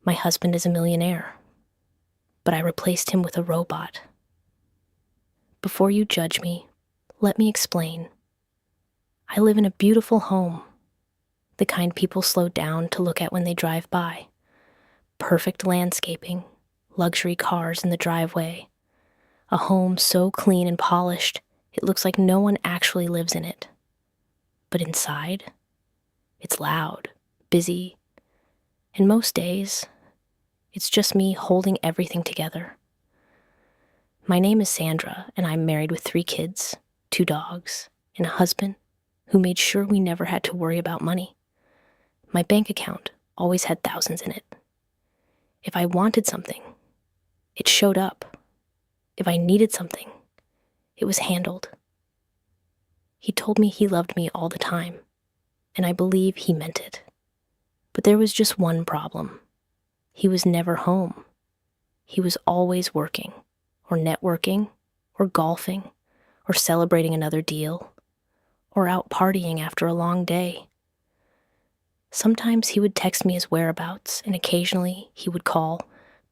My husband is a millionaire, but I replaced him with a robot. Before you judge me, let me explain. I live in a beautiful home, the kind people slow down to look at when they drive by. Perfect landscaping, luxury cars in the driveway, a home so clean and polished it looks like no one actually lives in it. But inside, it's loud, busy, and most days, it's just me holding everything together. My name is Sandra, and I'm married with 3 kids, 2 dogs, and a husband who made sure we never had to worry about money. My bank account always had thousands in it. If I wanted something, it showed up. If I needed something, it was handled. He told me he loved me all the time, and I believe he meant it. But there was just one problem. He was never home. He was always working, or networking, or golfing, or celebrating another deal, or out partying after a long day. Sometimes he would text me his whereabouts, and occasionally he would call,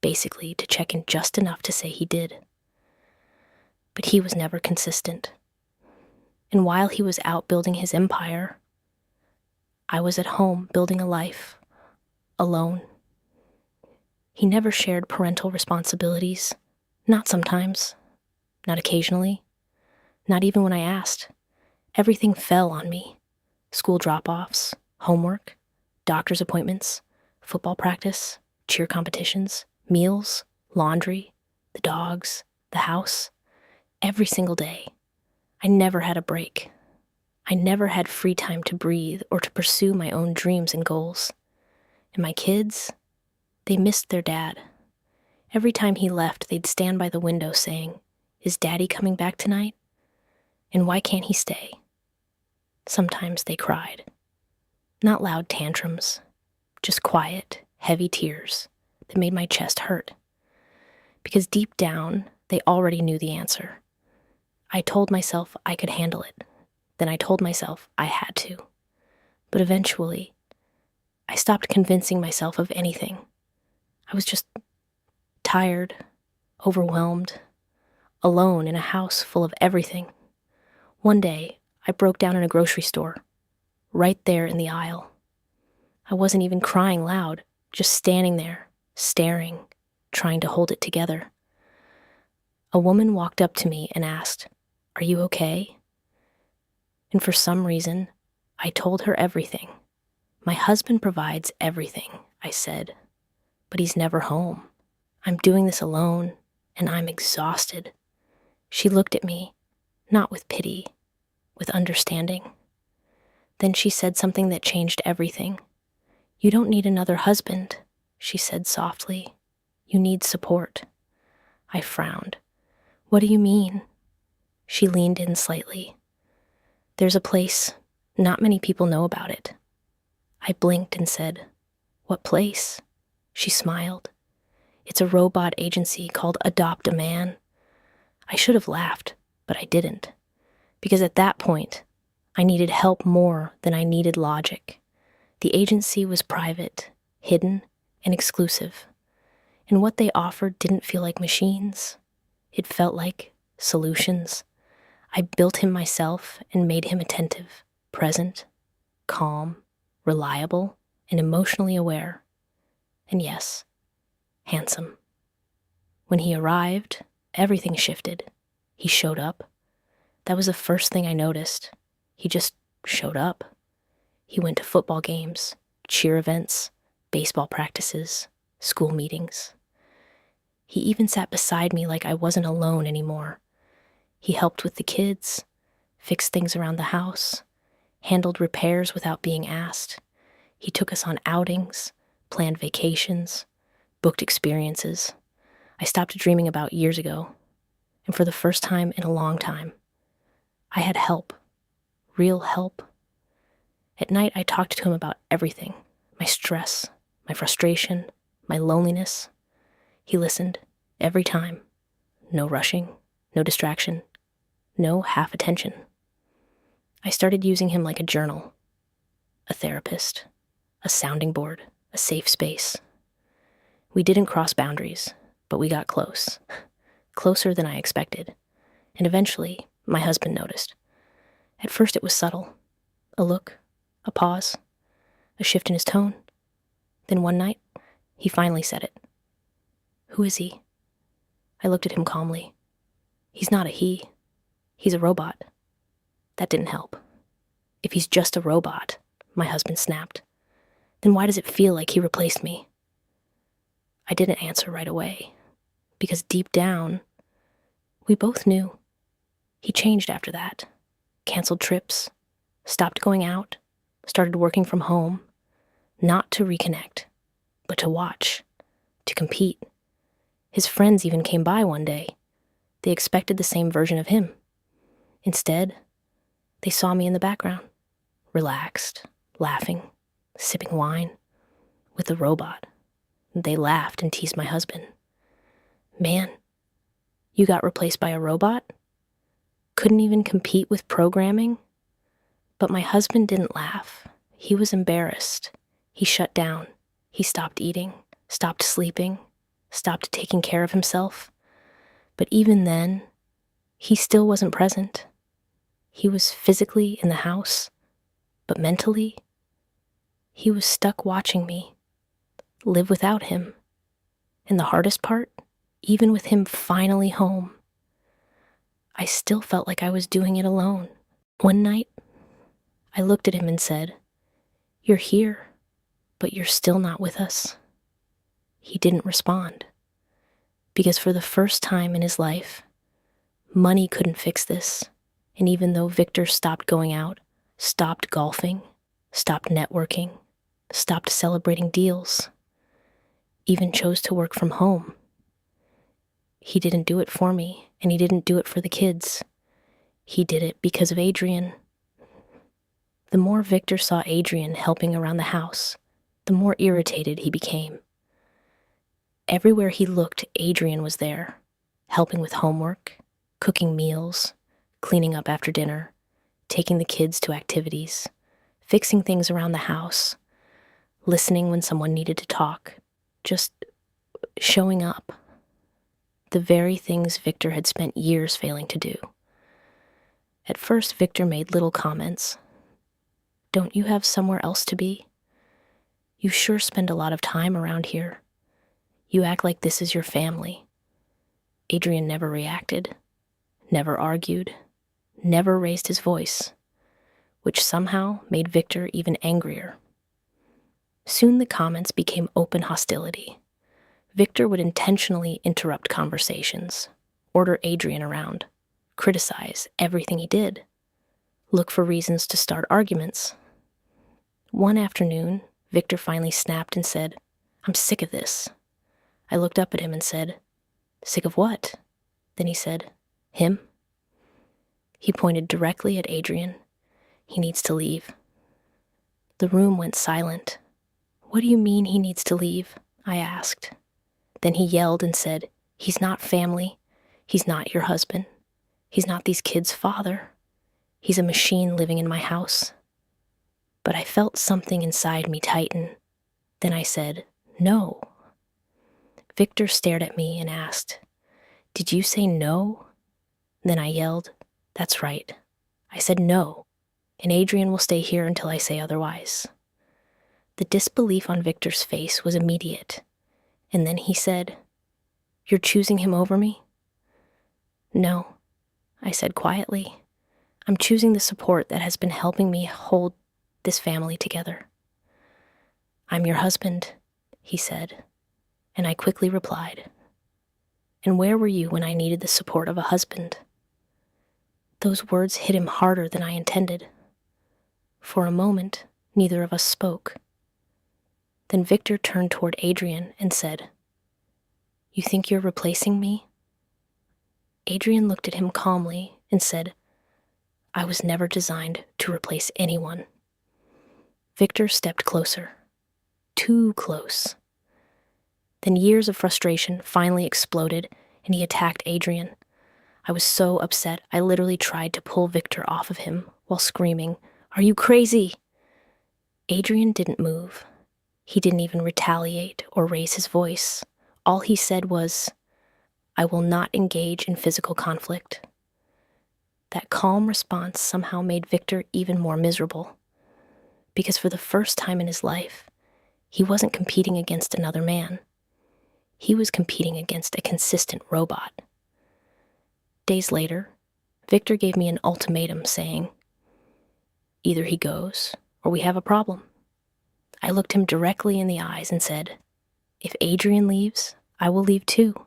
basically to check in just enough to say he did. But he was never consistent. And while he was out building his empire, I was at home building a life, alone. He never shared parental responsibilities, not sometimes, not occasionally, not even when I asked. Everything fell on me. School drop-offs, homework, doctor's appointments, football practice, cheer competitions, meals, laundry, the dogs, the house, every single day. I never had a break. I never had free time to breathe or to pursue my own dreams and goals. And my kids, they missed their dad. Every time he left, they'd stand by the window saying, "Is Daddy coming back tonight? And why can't he stay?" Sometimes they cried. Not loud tantrums, just quiet, heavy tears that made my chest hurt. Because deep down, they already knew the answer. I told myself I could handle it. Then I told myself I had to. But eventually, I stopped convincing myself of anything. I was just tired, overwhelmed, alone in a house full of everything. One day, I broke down in a grocery store, right there in the aisle. I wasn't even crying loud, just standing there, staring, trying to hold it together. A woman walked up to me and asked, "Are you okay?" And for some reason, I told her everything. "My husband provides everything," I said, "but he's never home. I'm doing this alone, and I'm exhausted." She looked at me, not with pity, with understanding. Then she said something that changed everything. "You don't need another husband," she said softly. "You need support." I frowned. "What do you mean?" She leaned in slightly. "There's a place, not many people know about it." I blinked and said, "What place?" She smiled. "It's a robot agency called Adopt a Man." I should have laughed, but I didn't. Because at that point, I needed help more than I needed logic. The agency was private, hidden, and exclusive. And what they offered didn't feel like machines. It felt like solutions. I built him myself and made him attentive, present, calm, reliable, and emotionally aware. And yes, handsome. When he arrived, everything shifted. He showed up. That was the first thing I noticed. He just showed up. He went to football games, cheer events, baseball practices, school meetings. He even sat beside me like I wasn't alone anymore. He helped with the kids, fixed things around the house, handled repairs without being asked. He took us on outings, planned vacations, booked experiences I stopped dreaming about years ago. And for the first time in a long time, I had help, real help. At night, I talked to him about everything, my stress, my frustration, my loneliness. He listened every time. No rushing, no distraction, no half attention. I started using him like a journal, a therapist, a sounding board, a safe space. We didn't cross boundaries, but we got close. Closer than I expected. And eventually, my husband noticed. At first it was subtle. A look, a pause, a shift in his tone. Then one night, he finally said it. "Who is he?" I looked at him calmly. "He's not a he. He's a robot." That didn't help. "If he's just a robot," my husband snapped, "then why does it feel like he replaced me?" I didn't answer right away, because deep down, we both knew. He changed after that, canceled trips, stopped going out, started working from home, not to reconnect, but to watch, to compete. His friends even came by one day. They expected the same version of him. Instead, they saw me in the background, relaxed, laughing, sipping wine, with the robot. They laughed and teased my husband. "Man, you got replaced by a robot? Couldn't even compete with programming?" But my husband didn't laugh. He was embarrassed. He shut down. He stopped eating, stopped sleeping, stopped taking care of himself. But even then, he still wasn't present. He was physically in the house, but mentally, he was stuck watching me live without him. And the hardest part, even with him finally home, I still felt like I was doing it alone. One night, I looked at him and said, "You're here, but you're still not with us." He didn't respond, because for the first time in his life, money couldn't fix this. And even though Victor stopped going out, stopped golfing, stopped networking, stopped celebrating deals, even chose to work from home, he didn't do it for me, and he didn't do it for the kids. He did it because of Adrian. The more Victor saw Adrian helping around the house, the more irritated he became. Everywhere he looked, Adrian was there, helping with homework, cooking meals, cleaning up after dinner, taking the kids to activities, fixing things around the house, listening when someone needed to talk, just showing up. The very things Victor had spent years failing to do. At first, Victor made little comments. "Don't you have somewhere else to be? You sure spend a lot of time around here. You act like this is your family." Adrian never reacted, never argued, never raised his voice, which somehow made Victor even angrier. Soon the comments became open hostility. Victor would intentionally interrupt conversations, order Adrian around, criticize everything he did, look for reasons to start arguments. One afternoon, Victor finally snapped and said, "I'm sick of this." I looked up at him and said, "Sick of what?" Then he said, "Him." He pointed directly at Adrian. "He needs to leave." The room went silent. "What do you mean he needs to leave?" I asked. Then he yelled and said, "He's not family. He's not your husband. He's not these kids' father. He's a machine living in my house." But I felt something inside me tighten. Then I said, "No." Victor stared at me and asked, "Did you say no?" Then I yelled, "That's right. I said no, and Adrian will stay here until I say otherwise." The disbelief on Victor's face was immediate, and then he said, "You're choosing him over me?" "No," I said quietly. "I'm choosing the support that has been helping me hold this family together." "I'm your husband," he said, and I quickly replied, "And where were you when I needed the support of a husband?" Those words hit him harder than I intended. For a moment, neither of us spoke. Then Victor turned toward Adrian and said, "You think you're replacing me?" Adrian looked at him calmly and said, "I was never designed to replace anyone." Victor stepped closer. Too close. Then years of frustration finally exploded, and he attacked Adrian. I was so upset, I literally tried to pull Victor off of him while screaming, "Are you crazy?" Adrian didn't move. He didn't even retaliate or raise his voice. All he said was, "I will not engage in physical conflict." That calm response somehow made Victor even more miserable, because for the first time in his life, he wasn't competing against another man. He was competing against a consistent robot. Days later, Victor gave me an ultimatum saying, "Either he goes, or we have a problem." I looked him directly in the eyes and said, "If Adrian leaves, I will leave too."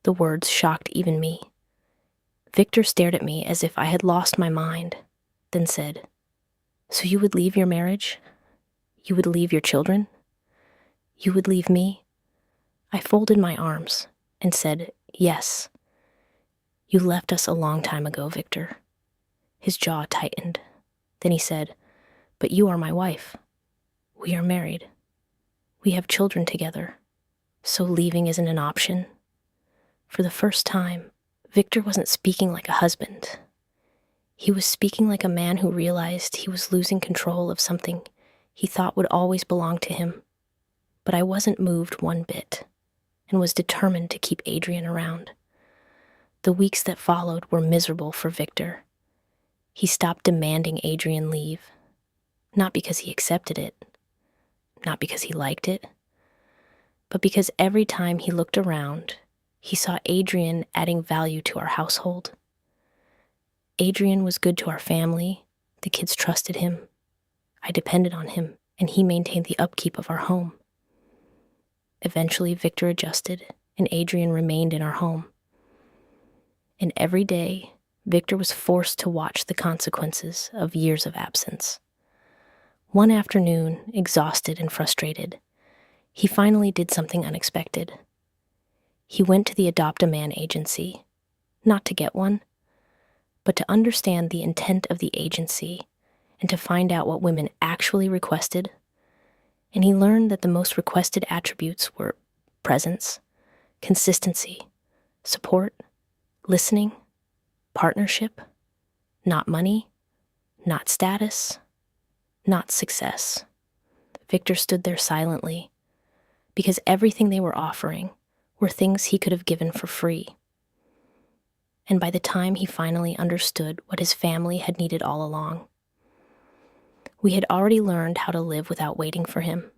The words shocked even me. Victor stared at me as if I had lost my mind, then said, "So you would leave your marriage? You would leave your children? You would leave me?" I folded my arms and said, "Yes. You left us a long time ago, Victor." His jaw tightened. Then he said, "But you are my wife. We are married. We have children together. So leaving isn't an option." For the first time, Victor wasn't speaking like a husband. He was speaking like a man who realized he was losing control of something he thought would always belong to him. But I wasn't moved one bit, and was determined to keep Adrian around. The weeks that followed were miserable for Victor. He stopped demanding Adrian leave, not because he accepted it, not because he liked it, but because every time he looked around, he saw Adrian adding value to our household. Adrian was good to our family, the kids trusted him, I depended on him, and he maintained the upkeep of our home. Eventually, Victor adjusted, and Adrian remained in our home. And every day, Victor was forced to watch the consequences of years of absence. One afternoon, exhausted and frustrated, he finally did something unexpected. He went to the Adopt-A-Man agency, not to get one, but to understand the intent of the agency and to find out what women actually requested. And he learned that the most requested attributes were presence, consistency, support, listening, partnership, not money, not status, not success. Victor stood there silently, because everything they were offering were things he could have given for free. And by the time he finally understood what his family had needed all along, we had already learned how to live without waiting for him.